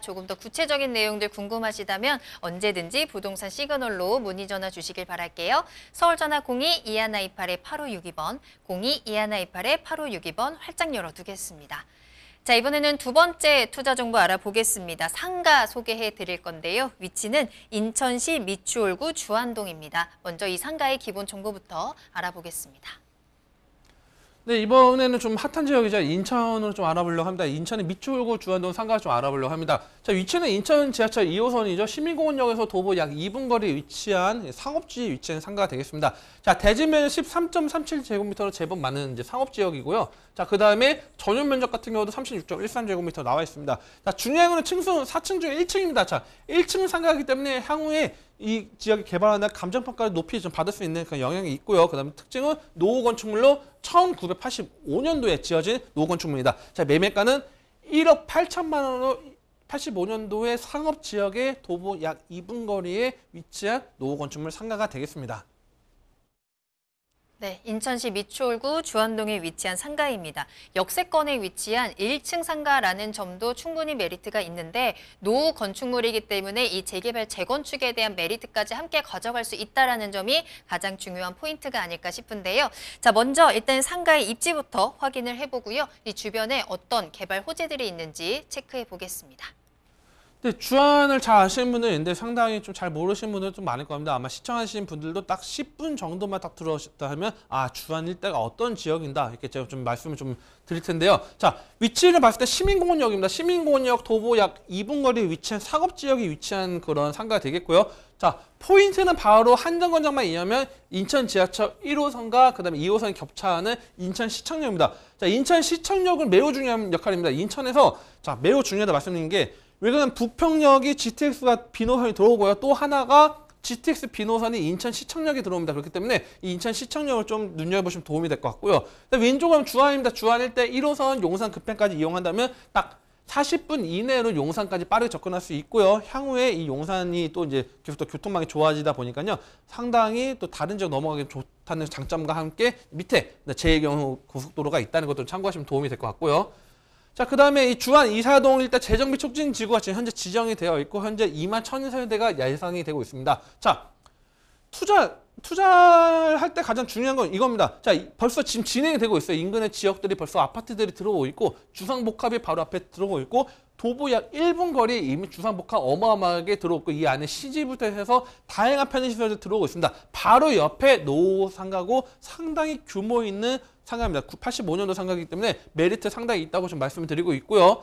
조금 더 구체적인 내용들 궁금하시다면 언제든지 부동산 시그널로 문의 전화 주시길 바랄게요. 서울전화 02-2128-8562번, 02-2128-8562번 활짝 열어두겠습니다. 자, 이번에는 두 번째 투자 정보 알아보겠습니다. 상가 소개해 드릴 건데요. 위치는 인천시 미추홀구 주안동입니다. 먼저 이 상가의 기본 정보부터 알아보겠습니다. 네, 이번에는 좀 핫한 지역이죠. 인천으로 좀 알아보려고 합니다. 인천의 미추홀구 주안동 상가 좀 알아보려고 합니다. 자, 위치는 인천 지하철 2호선이죠. 시민공원역에서 도보 약 2분 거리에 위치한 상업지에 위치한 상가가 되겠습니다. 자, 대지면 13.37제곱미터로 제법 많은 이제 상업지역이고요. 자, 그 다음에 전용 면적 같은 경우도 36.13제곱미터 나와 있습니다. 자, 중요한 거는 층수는 4층 중에 1층입니다. 자, 1층 상가이기 때문에 향후에 이 지역이 개발하는 감정평가를 높이 좀 받을 수 있는 그런 영향이 있고요. 그 다음에 특징은 노후 건축물로 1985년도에 지어진 노후 건축물입니다. 자, 매매가는 1억 8천만 원으로 85년도에 상업지역의 도보 약 2분 거리에 위치한 노후 건축물 상가가 되겠습니다. 네, 인천시 미추홀구 주안동에 위치한 상가입니다. 역세권에 위치한 1층 상가라는 점도 충분히 메리트가 있는데 노후 건축물이기 때문에 이 재개발, 재건축에 대한 메리트까지 함께 가져갈 수 있다는 점이 가장 중요한 포인트가 아닐까 싶은데요. 자, 먼저 일단 상가의 입지부터 확인을 해보고요. 이 주변에 어떤 개발 호재들이 있는지 체크해 보겠습니다. 근데 주안을 잘 아시는 분은 있는데 상당히 좀 잘 모르시는 분들은 좀 많을 겁니다. 아마 시청하시는 분들도 딱 10분 정도만 딱 들어오셨다 하면 아, 주안 일대가 어떤 지역인다 이렇게 제가 좀 말씀을 좀 드릴 텐데요. 자, 위치를 봤을 때 시민공원역입니다. 시민공원역 도보 약 2분 거리에 위치한 상업지역이 위치한 그런 상가가 되겠고요. 자, 포인트는 바로 한정거장만 이용하면 인천 지하철 1호선과 그다음에 2호선이 겹쳐하는 인천시청역입니다. 자, 인천시청역은 매우 중요한 역할입니다. 인천에서 자, 매우 중요하다 말씀드린 게 왜냐면 부평역이 GTX가 B노선이 들어오고요. 또 하나가 GTX B노선이 인천시청역에 들어옵니다. 그렇기 때문에 이 인천시청역을 좀 눈여겨보시면 도움이 될 것 같고요. 왼쪽은 주안입니다. 주안일 때 1호선 용산 급행까지 이용한다면 딱 40분 이내로 용산까지 빠르게 접근할 수 있고요. 향후에 이 용산이 또 이제 계속 또 교통망이 좋아지다 보니까요. 상당히 또 다른 지역 넘어가기 좋다는 장점과 함께 밑에 제2경부 고속도로가 있다는 것도 참고하시면 도움이 될 것 같고요. 자, 그 다음에 이 주안 이사동 일대 재정비 촉진 지구가 지금 현재 지정이 되어 있고 현재 2만 1,000세대가 예상이 되고 있습니다. 자, 투자할 때 가장 중요한 건 이겁니다. 자, 벌써 지금 진행이 되고 있어요. 인근의 지역들이 벌써 아파트들이 들어오고 있고 주상복합이 바로 앞에 들어오고 있고 도보 약 1분 거리에 이미 주상복합 어마어마하게 들어오고 이 안에 CG부터 해서 다양한 편의시설들이 들어오고 있습니다. 바로 옆에 노후 상가고 상당히 규모 있는 상가입니다. 85년도 상가이기 때문에 메리트 상당히 있다고 좀 말씀을 드리고 있고요.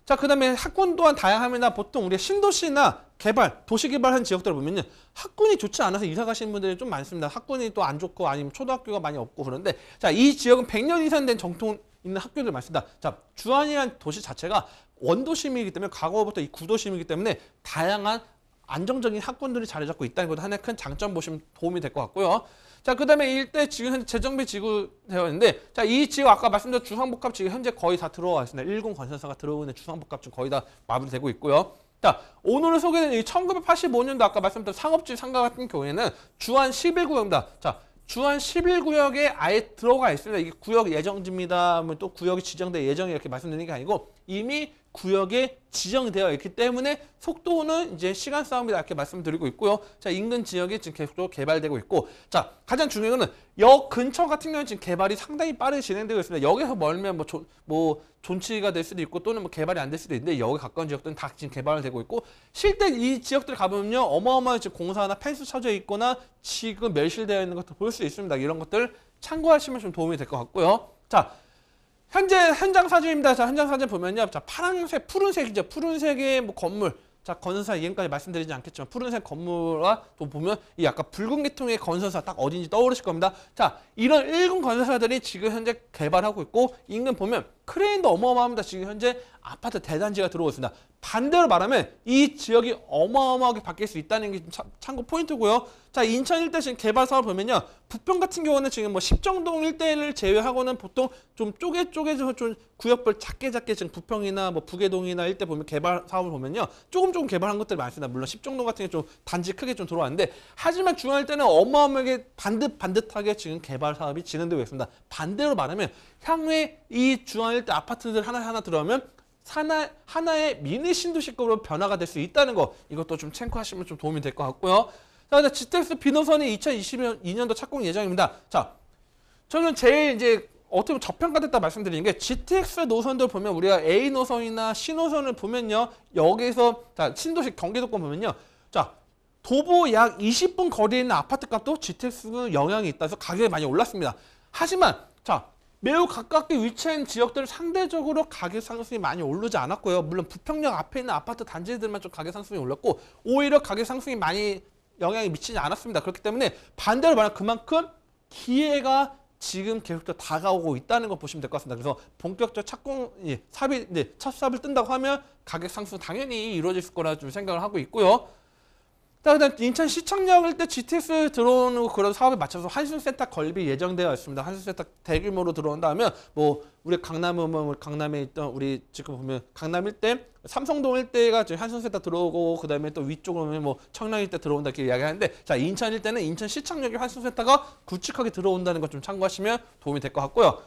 자, 그 다음에 학군 또한 다양합니다. 보통 우리 신도시나 개발, 도시개발한 지역들을 보면요. 학군이 좋지 않아서 이사 가시는 분들이 좀 많습니다. 학군이 또 안 좋고 아니면 초등학교가 많이 없고 그런데 자, 이 지역은 100년 이상 된 정통 있는 학교들 많습니다. 자, 주안이라는 도시 자체가 원도심이기 때문에 과거부터 이 구도심이기 때문에 다양한 안정적인 학군들이 자리 잡고 있다는 것도 하나의 큰 장점 보시면 도움이 될 것 같고요. 자, 그 다음에 일대 지금 현재 재정비 지구 되어 있는데 자, 이 지역 아까 말씀드린 주상복합 지금 현재 거의 다 들어와 있습니다. 1군 건설사가 들어오는 주상복합 지금 거의 다 마무리되고 있고요. 자, 오늘 소개된 이 1985년도 아까 말씀드린 상업지 상가 같은 경우에는 주안 11구역입니다. 자, 주안 11구역에 아예 들어가 있습니다. 이게 구역 예정지입니다. 또 구역이 지정될 예정이 이렇게 말씀드리는 게 아니고 이미 구역에 지정되어 있기 때문에 속도는 이제 시간 싸움이다 이렇게 말씀드리고 있고요. 자, 인근 지역이 지금 계속적으로 개발되고 있고 자, 가장 중요한 거는 역 근처 같은 경우는 지금 개발이 상당히 빠르게 진행되고 있습니다. 역에서 멀면 뭐 존치가 될 수도 있고 또는 뭐 개발이 안 될 수도 있는데 역에 가까운 지역들은 다 지금 개발되고 있고 실제 이 지역들 가보면요. 어마어마한 지금 공사나 펜스 쳐져 있거나 지금 멸실되어 있는 것도 볼 수 있습니다. 이런 것들 참고하시면 좀 도움이 될 것 같고요. 자, 현재 현장 사진입니다. 자, 현장 사진 보면요. 자, 파란색, 푸른색이죠. 푸른색의 뭐 건물. 자, 건설사 이름까지 말씀드리지 않겠지만 푸른색 건물과 또 보면 이 약간 붉은 계통의 건설사 딱 어딘지 떠오르실 겁니다. 자, 이런 1군 건설사들이 지금 현재 개발하고 있고 인근 보면 크레인도 어마어마합니다. 지금 현재 아파트 대단지가 들어오고 있습니다. 반대로 말하면 이 지역이 어마어마하게 바뀔 수 있다는 게 참고 포인트고요. 자, 인천 일대 지금 개발 사업을 보면요. 부평 같은 경우는 지금 뭐 십정동 일대를 제외하고는 보통 좀 쪼개서 좀 구역별 작게 지금 부평이나 뭐 부계동이나 일대 보면 개발 사업을 보면요. 조금 개발한 것들이 많습니다. 물론 십정동 같은 게 좀 단지 크게 좀 들어왔는데 하지만 중요할 때는 어마어마하게 반듯하게 지금 개발 사업이 진행되고 있습니다. 반대로 말하면 향후에 이 중앙 일대 아파트들 하나하나 들어오면 하나의 미니 신도시급으로 변화가 될 수 있다는 거 이것도 좀 체크하시면 좀 도움이 될 것 같고요. 자, 근데 GTX B노선이 2022년도 착공 예정입니다. 자, 저는 제일 이제 어떻게 보면 저평가됐다 말씀드리는 게 GTX 노선들 보면 우리가 A 노선이나 C 노선을 보면요. 여기서 자, 신도시 경기도권 보면요. 자, 도보 약 20분 거리에 있는 아파트 값도 GTX는 영향이 있다 해서 가격이 많이 올랐습니다. 하지만 자, 매우 가깝게 위치한 지역들은 상대적으로 가격 상승이 많이 오르지 않았고요. 물론 부평역 앞에 있는 아파트 단지들만 좀 가격 상승이 올랐고 오히려 가격 상승이 많이 영향이 미치지 않았습니다. 그렇기 때문에 반대로 말하면 그만큼 기회가 지금 계속적으로 다가오고 있다는 걸 보시면 될 것 같습니다. 그래서 본격적 착공 삽이 첫 삽을 뜬다고 하면 가격 상승 당연히 이루어질 거라 좀 생각을 하고 있고요. 그다음 인천시청역 일대 GTX 들어오는 그런 사업에 맞춰서 한신센터 건립이 예정되어 있습니다. 한신센터 대규모로 들어온다면 뭐 우리 강남에 있던 우리 지금 보면 강남 일대, 삼성동 일대가 지금 한신센터 들어오고 그다음에 또 위쪽으로 보면 뭐 청량 일대 들어온다 이렇게 이야기하는데 자 인천 일대는 인천시청역에 한신센터가 굵직하게 들어온다는 것 좀 참고하시면 도움이 될 것 같고요.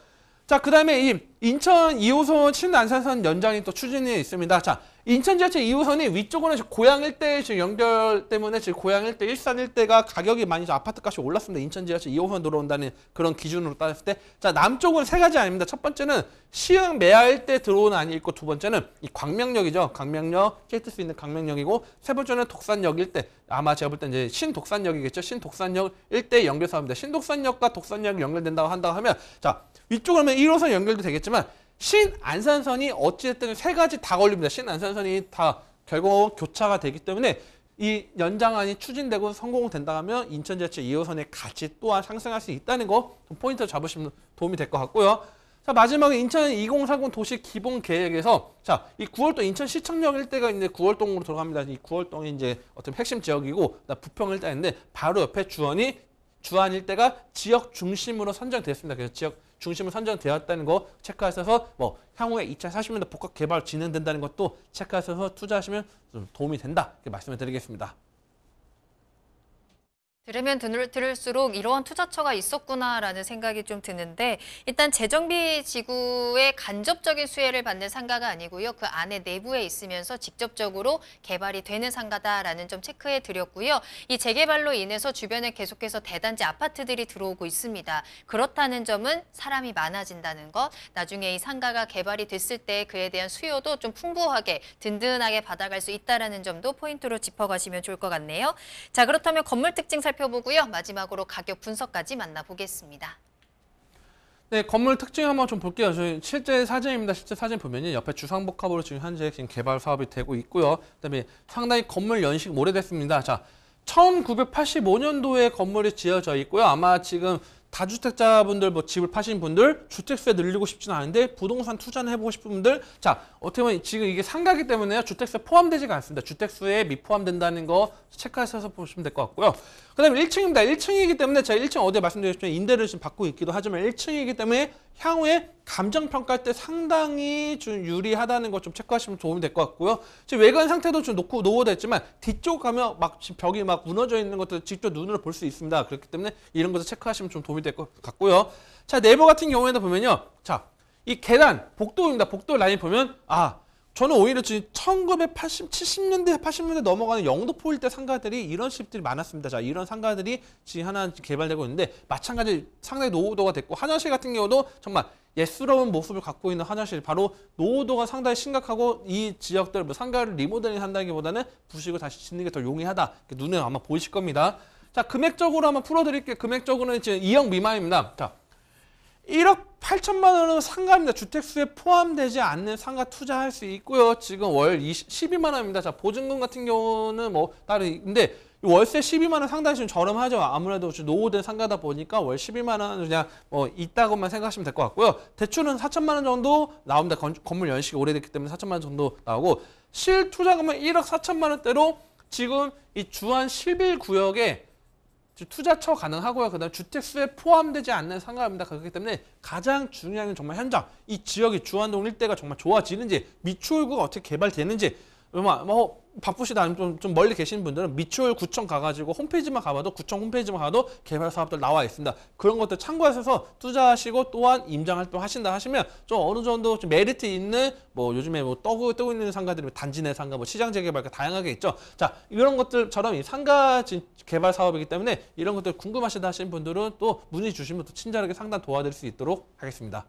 자, 그 다음에 이 인천 2호선 신안산선 연장이 또 추진이 있습니다. 자, 인천 지하철 2호선이 위쪽으로는 고양 일대 지금 연결 때문에 지금 고양 일대, 일산 일대가 가격이 많이 아파트 값이 올랐습니다. 인천 지하철 2호선 들어온다는 그런 기준으로 따졌을 때. 자, 남쪽은 세 가지 아닙니다. 첫 번째는 시흥 매화 일대 들어오는 안이 있고 두 번째는 이 광명역이죠. 광명역, KTX 있는 광명역이고 세 번째는 독산역 일대. 아마 제가 볼 때 이제 신독산역이겠죠. 신독산역 일대 연결 사업입니다. 신독산역과 독산역이 연결된다고 한다고 하면 자, 위쪽으로 하면 1호선 연결도 되겠지만 신안산선이 어찌됐든 세 가지 다 걸립니다. 신안산선이 다 결국 교차가 되기 때문에 이 연장안이 추진되고 성공된다 하면 인천지하철 2호선의 가치 또한 상승할 수 있다는 거 포인트를 잡으시면 도움이 될 것 같고요. 자, 마지막에 인천 2030 도시 기본 계획에서 자, 이 구월동 인천시청역 일대가 이제 구월동으로 들어갑니다. 이 구월동이 이제 어떤 핵심 지역이고 부평 일대인데 바로 옆에 주안 일대가 지역 중심으로 선정됐습니다. 그래서 지역 중심으로 선정되었다는 거 체크하셔서 뭐 향후에 2040년도 복합 개발 진행된다는 것도 체크하셔서 투자하시면 좀 도움이 된다 이렇게 말씀을 드리겠습니다. 들으면 들을수록 이러한 투자처가 있었구나라는 생각이 좀 드는데 일단 재정비 지구의 간접적인 수혜를 받는 상가가 아니고요. 그 안에 내부에 있으면서 직접적으로 개발이 되는 상가다라는 점 체크해 드렸고요. 이 재개발로 인해서 주변에 계속해서 대단지 아파트들이 들어오고 있습니다. 그렇다는 점은 사람이 많아진다는 것, 나중에 이 상가가 개발이 됐을 때 그에 대한 수요도 좀 풍부하게 든든하게 받아갈 수 있다는 점도 포인트로 짚어가시면 좋을 것 같네요. 자, 그렇다면 건물 특징 살펴보고요. 마지막으로 가격 분석까지 만나보겠습니다. 네, 건물 특징 한번 좀 볼게요. 저희 실제 사진입니다. 실제 사진 보면요. 옆에 주상복합으로 지금 현재 지금 개발 사업이 되고 있고요. 그다음에 상당히 건물 연식 오래됐습니다. 자, 1985년도에 건물이 지어져 있고요. 아마 지금 다주택자분들, 뭐 집을 파신 분들, 주택수에 늘리고 싶지는 않은데 부동산 투자는 해보고 싶은 분들, 자, 어떻게 보면 지금 이게 상가기 때문에요. 주택수에 포함되지가 않습니다. 주택수에 미포함된다는 거 체크하셔서 보시면 될 것 같고요. 그 다음에 1층입니다. 1층이기 때문에 제가 1층 어디에 말씀드렸지만 임대를 지금 받고 있기도 하지만 1층이기 때문에 향후에 감정평가할 때 상당히 좀 유리하다는 거 좀 체크하시면 도움이 될 것 같고요. 지금 외관 상태도 좀 노후됐지만 뒤쪽 가면 막 지금 벽이 막 무너져 있는 것도 직접 눈으로 볼 수 있습니다. 그렇기 때문에 이런 것도 체크하시면 좀 도움이 될 것 같고요. 자, 내부 같은 경우에도 보면요. 자, 이 계단, 복도입니다. 복도 라인 보면 저는 오히려 지금 1970년대, 80년대 넘어가는 영도포 일대 상가들이 이런 집들이 많았습니다. 자, 이런 상가들이 지금 하나 개발되고 있는데 마찬가지 상당히 노후도가 됐고 화장실 같은 경우도 정말 예스러운 모습을 갖고 있는 화장실, 바로 노후도가 상당히 심각하고 이 지역들 뭐 상가를 리모델링 한다기보다는 부식을 다시 짓는 게 더 용이하다. 눈에 아마 보이실 겁니다. 자, 금액적으로 한번 풀어드릴게요. 금액적으로는 지금 2억 미만입니다. 자, 1억 8천만 원은 상가입니다. 주택수에 포함되지 않는 상가 투자할 수 있고요. 지금 월 12만 원입니다. 자, 보증금 같은 경우는 뭐 따로 근데 월세 12만 원 상당히 좀 저렴하죠. 아무래도 노후된 상가다 보니까 월 12만 원 그냥 뭐 있다고만 생각하시면 될 것 같고요. 대출은 4천만 원 정도 나옵니다. 건물 연식이 오래됐기 때문에 4천만 원 정도 나오고 실투자금은 1억 4천만 원대로 지금 이 주안 11구역에 투자처 가능하고요. 그다음 주택수에 포함되지 않는 상가입니다. 그렇기 때문에 가장 중요한 건 정말 현장 이 지역이 주안동 일대가 정말 좋아지는지 미추홀구가 어떻게 개발되는지 바쁘시다 아니면 좀 멀리 계신 분들은 미추홀 구청 가가지고 홈페이지만 가봐도 구청 홈페이지만 가도 개발 사업들 나와 있습니다. 그런 것들 참고하셔서 투자하시고 또한 임장 활동 하신다 하시면 좀 어느 정도 좀 메리트 있는 뭐 요즘에 뭐 뜨고 있는 상가들이 단지 내 상가, 뭐 시장 재개발 다양하게 있죠. 자, 이런 것들처럼 이 상가 개발 사업이기 때문에 이런 것들 궁금하시다 하시는 분들은 또 문의 주시면 또 친절하게 상담 도와드릴 수 있도록 하겠습니다.